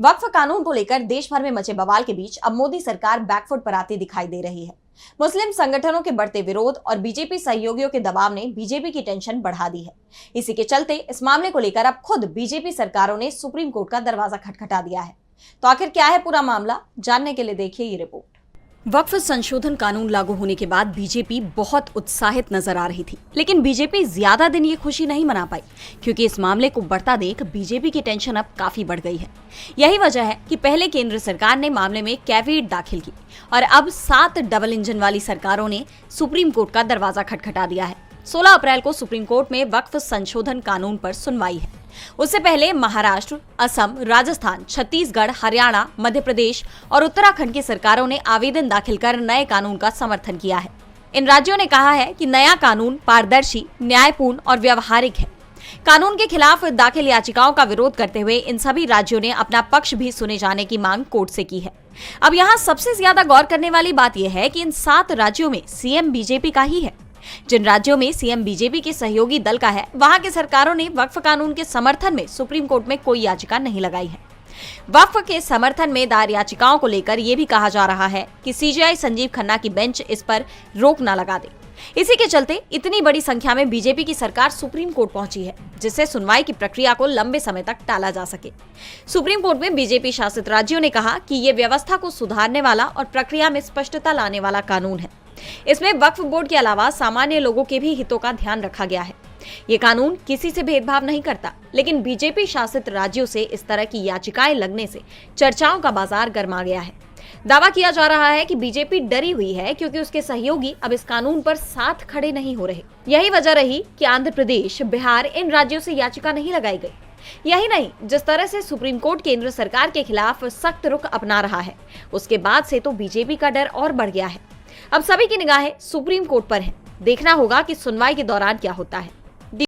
वक्फ कानून को लेकर देश भर में मचे बवाल के बीच अब मोदी सरकार बैकफुट पर आती दिखाई दे रही है। मुस्लिम संगठनों के बढ़ते विरोध और बीजेपी सहयोगियों के दबाव ने बीजेपी की टेंशन बढ़ा दी है। इसी के चलते इस मामले को लेकर अब खुद बीजेपी सरकारों ने सुप्रीम कोर्ट का दरवाजा खटखटा दिया है। तो आखिर क्या है पूरा मामला, जानने के लिए देखिए ये रिपोर्ट। वक्फ संशोधन कानून लागू होने के बाद बीजेपी बहुत उत्साहित नजर आ रही थी, लेकिन बीजेपी ज्यादा दिन ये खुशी नहीं मना पाई, क्योंकि इस मामले को बढ़ता देख बीजेपी की टेंशन अब काफी बढ़ गई है। यही वजह है कि पहले केंद्र सरकार ने मामले में कैविएट दाखिल की और अब 7 डबल इंजन वाली सरकारों ने सुप्रीम कोर्ट का दरवाजा खटखटा दिया है। 16 अप्रैल को सुप्रीम कोर्ट में वक्फ संशोधन कानून पर सुनवाई है। उससे पहले महाराष्ट्र, असम, राजस्थान, छत्तीसगढ़, हरियाणा, मध्य प्रदेश और उत्तराखंड की सरकारों ने आवेदन दाखिल कर नए कानून का समर्थन किया है। इन राज्यों ने कहा है कि नया कानून पारदर्शी, न्यायपूर्ण और व्यवहारिक है। कानून के खिलाफ दाखिल याचिकाओं का विरोध करते हुए इन सभी राज्यों ने अपना पक्ष भी सुने जाने की मांग कोर्ट से की है। अब यहाँ सबसे ज्यादा गौर करने वाली बात यह है कि इन 7 राज्यों में सीएम बीजेपी का ही है। जिन राज्यों में सीएम बीजेपी के सहयोगी दल का है, वहां की सरकारों ने वक्फ कानून के समर्थन में सुप्रीम कोर्ट में कोई याचिका नहीं लगाई है। वक्फ के समर्थन में दायर याचिकाओं को लेकर यह भी कहा जा रहा है कि सीजेआई संजीव खन्ना की बेंच इस पर रोक न लगा दे। इसी के चलते इतनी बड़ी संख्या में बीजेपी की सरकार सुप्रीम कोर्ट पहुंची है, जिससे सुनवाई की प्रक्रिया को लंबे समय तक टाला जा सके। सुप्रीम कोर्ट में बीजेपी शासित राज्यों ने कहा कि ये व्यवस्था को सुधारने वाला और प्रक्रिया में स्पष्टता लाने वाला कानून है। इसमें वक्फ बोर्ड के अलावा सामान्य लोगों के भी हितों का ध्यान रखा गया है। ये कानून किसी से भेदभाव नहीं करता, लेकिन बीजेपी शासित राज्यों से इस तरह की याचिकाएं लगने से चर्चाओं का बाजार गर्मा गया है। दावा किया जा रहा है कि बीजेपी डरी हुई है, क्योंकि उसके सहयोगी अब इस कानून पर साथ खड़े नहीं हो रहे। यही वजह रही कि आंध्र प्रदेश, बिहार, इन राज्यों से याचिका नहीं लगाई गई। यही नहीं, जिस तरह से सुप्रीम कोर्ट केंद्र सरकार के खिलाफ सख्त रुख अपना रहा है, उसके बाद से तो बीजेपी का डर और बढ़ गया है। अब सभी की निगाहें सुप्रीम कोर्ट पर है। देखना होगा कि सुनवाई के दौरान क्या होता है।